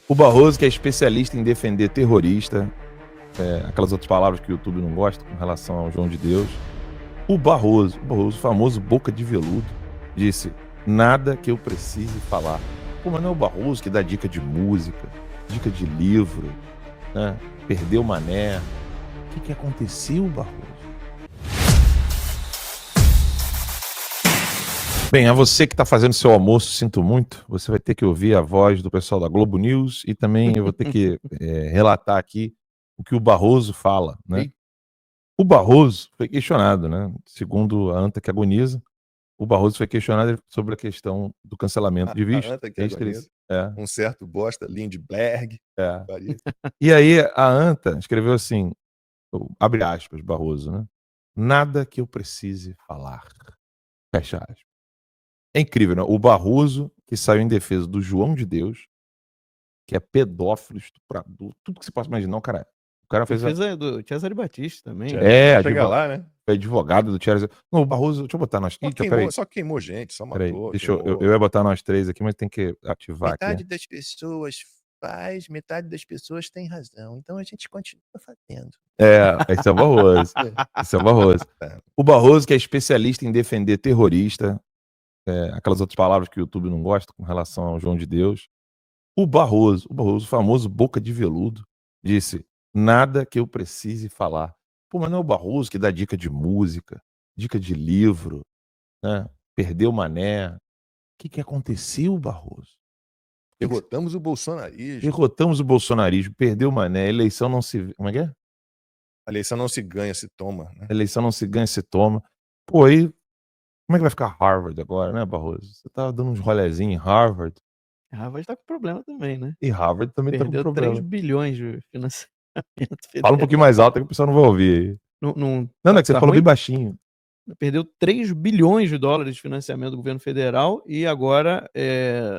O Barroso, que é especialista em defender terrorista, aquelas outras palavras que o YouTube não gosta com relação ao João de Deus. O famoso boca de veludo, disse: "Nada que eu precise falar". Pô, mas não é o Barroso que dá dica de música, dica de livro, né, perdeu Mané. O que aconteceu, Barroso? Bem, a você que está fazendo seu almoço, sinto muito, você vai ter que ouvir a voz do pessoal da Globo News e também eu vou ter que, relatar aqui o que o Barroso fala, né. Ei. O Barroso foi questionado, né, segundo a anta que agoniza, o Barroso foi questionado sobre a questão do cancelamento de A visto anta que extras agoniza. é. Um certo bosta, Lindbergh, É. faria. E aí a anta escreveu assim, abre aspas, Barroso, né, "Nada que eu precise falar", fecha aspas. É incrível, né, o Barroso, que saiu em defesa do João de Deus, que é pedófilo, estuprador, tudo que você possa imaginar, o cara fez a Defesa do Cesare Battisti também, né. Vai chegar advo lá, né. foi advogado do Cesare. Não, o Barroso, deixa eu botar nós Só eita, espera aí. só queimou gente, só Espera aí, matou, deixa eu queimou. ia botar nós 3 aqui, mas tem que ativar aqui. Metade das pessoas faz, metade das pessoas tem razão, então a gente continua fazendo. Esse é o Barroso, esse é o Barroso. É. O Barroso, que é especialista em defender terrorista, aquelas outras palavras que o YouTube não gosta com relação ao João de Deus. O Barroso, o famoso boca de veludo, disse: "Nada que eu precise falar". Pô, mas não é o Barroso que dá dica de música, dica de livro, né, perdeu Mané. O que aconteceu, Barroso? Derrotamos o bolsonarismo. Derrotamos o bolsonarismo, perdeu Mané, eleição não se como é que é? A eleição não se ganha, se toma, né. Eleição não se ganha, se toma. Pô, aí como é que vai ficar Harvard agora, né, Barroso? Você estava dando uns rolezinho em Harvard, Harvard tá com problema também, né. e Harvard também tá com Perdeu 3 problema. bilhões de financiamento Fala um pouquinho mais alto que o pessoal não vai ouvir aí. Não Não, é que você tá falou bem ruim? baixinho. Perdeu 3 bilhões de dólares de financiamento do governo federal e agora,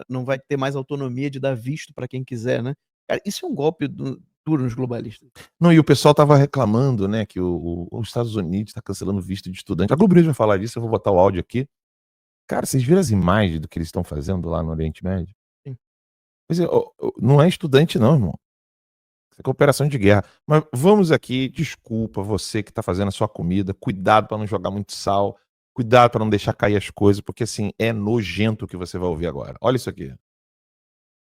não vai ter mais autonomia de dar visto pra quem quiser, né. Cara, isso é um golpe duro nos globalistas. Não, e o pessoal estava reclamando, né, que os Estados Unidos está cancelando visto de estudante. A Globo News vai falar disso, eu vou botar o áudio aqui. Cara, vocês viram as imagens do que eles estão fazendo lá no Oriente Médio? Sim. Pois é, não é estudante não, irmão. Isso é cooperação de guerra. Mas vamos aqui, desculpa você que está fazendo a sua comida, cuidado para não jogar muito sal, cuidado para não deixar cair as coisas, porque assim, é nojento o que você vai ouvir agora. Olha isso aqui.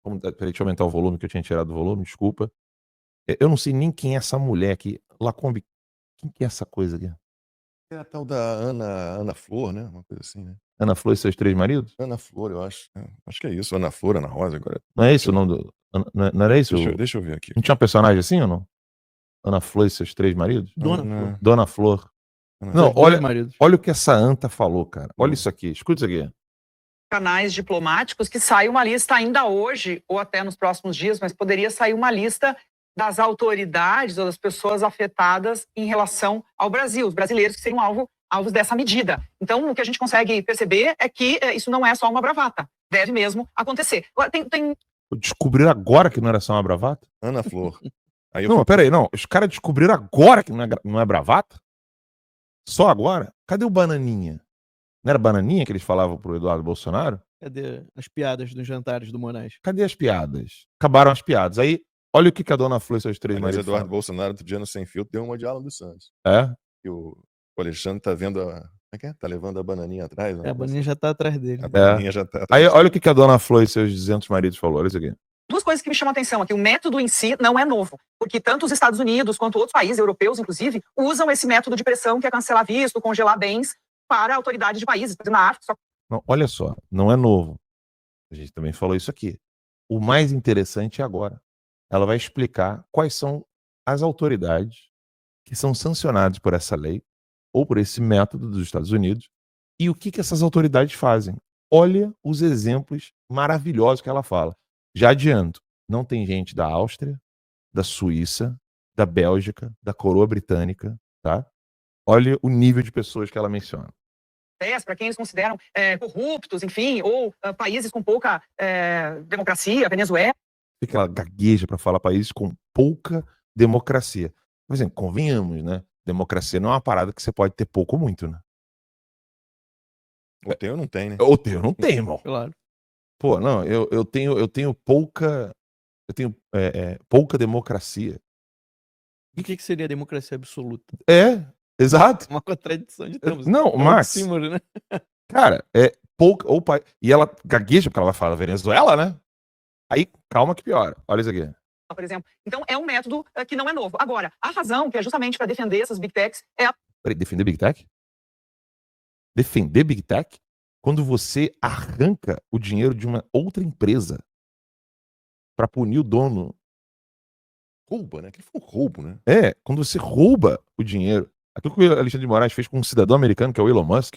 Peraí, deixa eu aumentar o volume, que eu tinha tirado o volume, desculpa. Eu não sei nem quem é essa mulher aqui. Lacombe, quem que é essa coisa aqui? É a tal da Ana Flor, né, uma coisa assim, né. Ana Flor e seus 3 maridos? Ana Flor, eu acho. Acho que é isso, Ana Flor, Ana Rosa, agora Não é esse o nome do não era esse o deixa eu ver aqui. não tinha um personagem assim ou não? Ana Flor e seus 3 maridos? Dona Flor. Dona Flor. Ana Não, Seus 2 maridos. olha o que essa anta falou, cara. Olha isso aqui, escuta isso aqui. Canais diplomáticos que sai uma lista ainda hoje, ou até nos próximos dias, mas poderia sair uma lista das autoridades ou das pessoas afetadas em relação ao Brasil, os brasileiros que seriam alvos dessa medida. Então, o que a gente consegue perceber é que isso não é só uma bravata, deve mesmo acontecer. Agora, Descobriram agora que não era só uma bravata? Ana Flor. Aí Não, pera aí, não, os caras descobriram agora que não é bravata? Só agora? Cadê o Bananinha? Não era Bananinha que eles falavam pro Eduardo Bolsonaro? Cadê as piadas dos jantares do Moraes? Cadê as piadas? Acabaram as piadas. Aí, olha o que a dona Flor e seus 3 Aliás, maridos Eduardo falam. Bolsonaro, outro dia no Sem Filtro, deu uma de Alan dos Santos. É? Que o Alexandre tá vendo como é que é? Tá levando a bananinha atrás, A bananinha já tá atrás dele. A bananinha já tá Aí, atrás. olha o que a dona Flor e seus 200 maridos falou, olha isso aqui. duas coisas que me chamam a atenção aqui. O método em si não é novo, porque tanto os Estados Unidos quanto outros países europeus, inclusive, usam esse método de pressão, que é cancelar visto, congelar bens, para autoridades de países, por exemplo, na África. Não, olha só, não é novo. A gente também falou isso aqui. O mais interessante é agora. Ela vai explicar quais são as autoridades que são sancionadas por essa lei ou por esse método dos Estados Unidos e o que essas autoridades fazem. Olha os exemplos maravilhosos que ela fala. Já adianto, não tem gente da Áustria, da Suíça, da Bélgica, da coroa britânica, tá? Olha o nível de pessoas que ela menciona. Para quem eles consideram corruptos, enfim, ou países com pouca democracia, Venezuela. Que ela gagueja para falar países com pouca democracia. Por exemplo, convenhamos, né? Democracia não é uma parada que você pode ter pouco ou muito, né? Ou tem ou não tem, né? Ou tem ou não tem, irmão. Claro. Pô, não, eu tenho pouca eu tenho pouca democracia. O que seria democracia absoluta? Exato. Uma contradição de termos. Não, Um Max, oxímoro, né? cara, pouca. E ela gagueja porque ela vai falar Venezuela, né? Aí, calma que piora. Olha isso aqui. por exemplo. Então, é um método que não é novo. Agora, a razão, que é justamente para defender essas Big Techs, é a... Peraí, defender Big Tech? Defender Big Tech? Quando você arranca o dinheiro de uma outra empresa para punir o dono. Rouba, né? Que foi um roubo, né? Quando você rouba o dinheiro. Aquilo que o Alexandre de Moraes fez com um cidadão americano, que é o Elon Musk,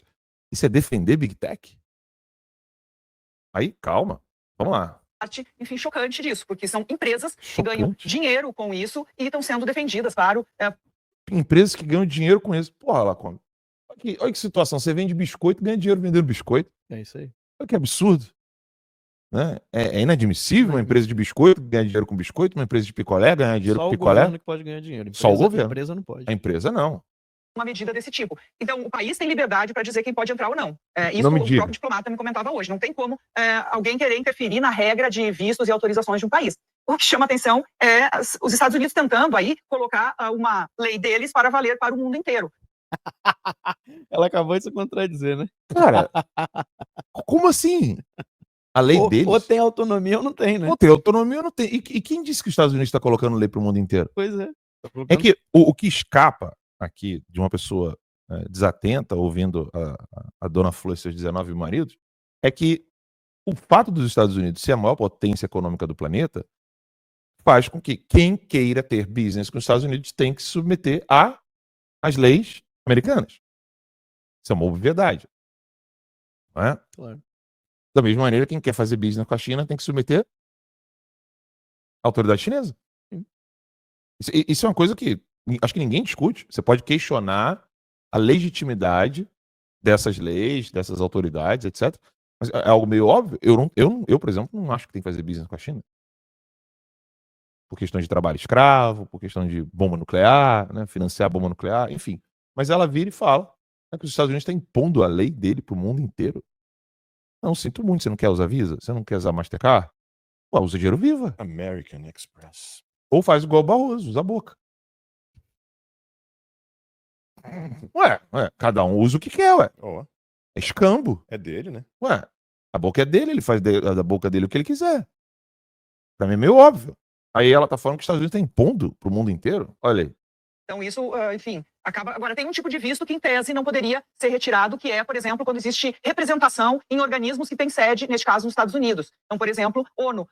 isso é defender Big Tech? Aí, calma. Vamos lá. parte, enfim, chocante disso, porque são empresas que ganham Chocante. dinheiro com isso e estão sendo defendidas, claro. Empresas que ganham dinheiro com isso. Porra, Lacombe. Olha que situação. Você vende biscoito e ganha dinheiro vendendo biscoito. É isso aí. Olha que absurdo. Né? É inadmissível uma empresa de biscoito ganhar dinheiro com biscoito, uma empresa de picolé ganhar dinheiro Só com o picolé. governo que pode ganhar dinheiro. Só o governo. A empresa não pode. A empresa não. Uma medida desse tipo. Então, o país tem liberdade para dizer quem pode entrar ou não. Isso Não me o diga. próprio diplomata me comentava hoje. Não tem como alguém querer interferir na regra de vistos e autorizações de um país. O que chama atenção é os Estados Unidos tentando aí colocar uma lei deles para valer para o mundo inteiro. Ela acabou de se contradizer, né? Cara, como assim? A lei deles? Ou tem autonomia ou não tem, né? Não tem autonomia ou não tem. E quem disse que os Estados Unidos está colocando lei para o mundo inteiro? Pois é. É que o que escapa aqui de uma pessoa desatenta, ouvindo a dona Flor e seus 19 maridos, é que o fato dos Estados Unidos ser a maior potência econômica do planeta faz com que quem queira ter business com os Estados Unidos tem que se submeter às leis americanas. Isso é uma obviedade. Não é? Claro. Da mesma maneira, quem quer fazer business com a China tem que se submeter à autoridade chinesa. Isso é uma coisa que acho que ninguém discute. Você pode questionar a legitimidade dessas leis, dessas autoridades, etc. Mas é algo meio óbvio. Eu, por exemplo, não acho que tem que fazer business com a China. Por questão de trabalho escravo, por questão de bomba nuclear, né, financiar bomba nuclear, enfim. Mas ela vira e fala que os Estados Unidos estão impondo a lei dele para o mundo inteiro. Não, sinto muito. Você não quer usar Visa? Você não quer usar Mastercard? Pô, usa dinheiro viva. American Express. Ou faz igual o Barroso, usa a boca. Ué, cada um usa o que quer, ué. Ó, É escambo. é dele, né? Ué, a boca é dele, ele faz da boca dele o que ele quiser. Pra mim é meio óbvio. Aí ela tá falando que os Estados Unidos tá impondo pro mundo inteiro. Olha aí. Então, isso, enfim, acaba. Agora, tem um tipo de visto que, em tese, não poderia ser retirado, que é, por exemplo, quando existe representação em organismos que têm sede, neste caso, nos Estados Unidos. Então, por exemplo, ONU,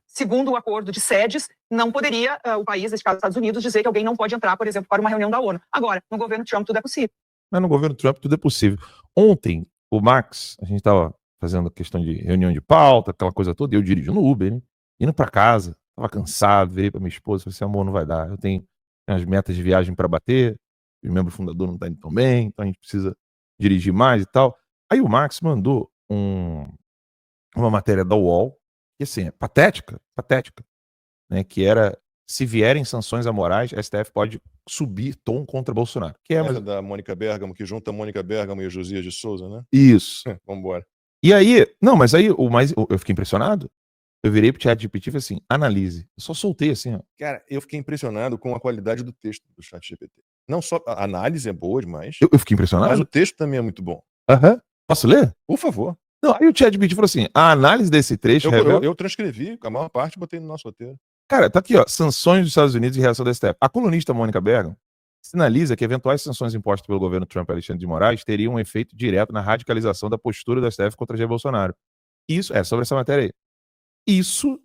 segundo o acordo de sedes, não poderia o país, neste caso, Estados Unidos, dizer que alguém não pode entrar, por exemplo, para uma reunião da ONU. Agora, no governo Trump, tudo é possível. Mas no governo Trump tudo é possível. Ontem, o Max, a gente tava fazendo questão de reunião de pauta, aquela coisa toda, e eu dirigindo no Uber, né? Indo pra casa, tava cansado, veio pra minha esposa, falei assim, amor, não vai dar, eu tenho umas metas de viagem pra bater, o membro fundador não tá indo tão bem, então a gente precisa dirigir mais e tal. Aí o Max mandou uma matéria da UOL, que assim, é patética, né, que era, se vierem sanções amorais, a STF pode subir tom contra Bolsonaro. Que é Essa da Mônica Bergamo, que junta a Mônica Bergamo e o Josias de Souza, né? isso. Vambora. E aí, não, mas aí eu fiquei impressionado. Eu virei pro ChatGPT e falei assim, analise. Eu só soltei assim, ó. Cara, eu fiquei impressionado com a qualidade do texto do ChatGPT. Não só a análise é boa demais, Eu fiquei mas impressionado. o texto também é muito bom. Aham. Posso ler? Por favor. Não, aí o ChatGPT falou assim, a análise desse trecho revela... Eu transcrevi, a maior parte botei no nosso roteiro. Cara, tá aqui, ó, sanções dos Estados Unidos e reação da STF. A colunista Mônica Bergamo sinaliza que eventuais sanções impostas pelo governo Trump e Alexandre de Moraes teriam um efeito direto na radicalização da postura da STF contra Jair Bolsonaro. Isso, sobre essa matéria aí. Isso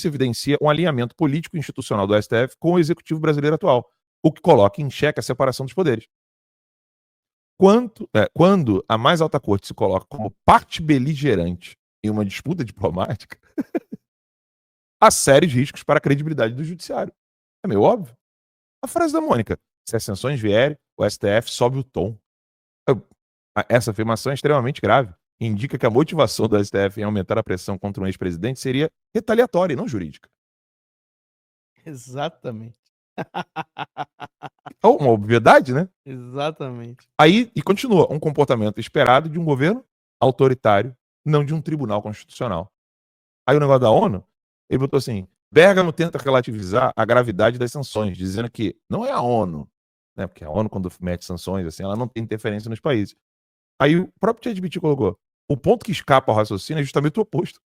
evidencia um alinhamento político e institucional do STF com o executivo brasileiro atual, o que coloca em xeque a separação dos poderes. Quando a mais alta corte se coloca como parte beligerante em uma disputa diplomática, há sérios riscos para a credibilidade do judiciário. É meio óbvio. A frase da Mônica, se as sanções vierem, o STF sobe o tom. Essa afirmação é extremamente grave. Indica que a motivação do STF em aumentar a pressão contra um ex-presidente seria retaliatória e não jurídica. Exatamente. Uma obviedade, né? Exatamente. Aí, e continua, um comportamento esperado de um governo autoritário, não de um tribunal constitucional. Aí o negócio da ONU, Ele botou assim: Bergamo tenta relativizar a gravidade das sanções, dizendo que não é a ONU, né? Porque a ONU, quando mete sanções, assim, ela não tem interferência nos países. Aí o próprio ChatGPT colocou: o ponto que escapa ao raciocínio é justamente o oposto.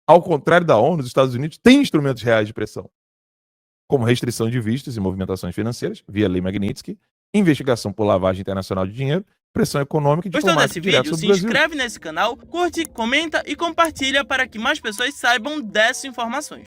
Ao contrário da ONU, os Estados Unidos têm instrumentos reais de pressão, como restrição de vistos e movimentações financeiras, via Lei Magnitsky, investigação por lavagem internacional de dinheiro, pressão econômica e Gostou diplomática desse direta vídeo? sobre Se o Brasil. inscreve nesse canal, curte, comenta e compartilha para que mais pessoas saibam dessas informações.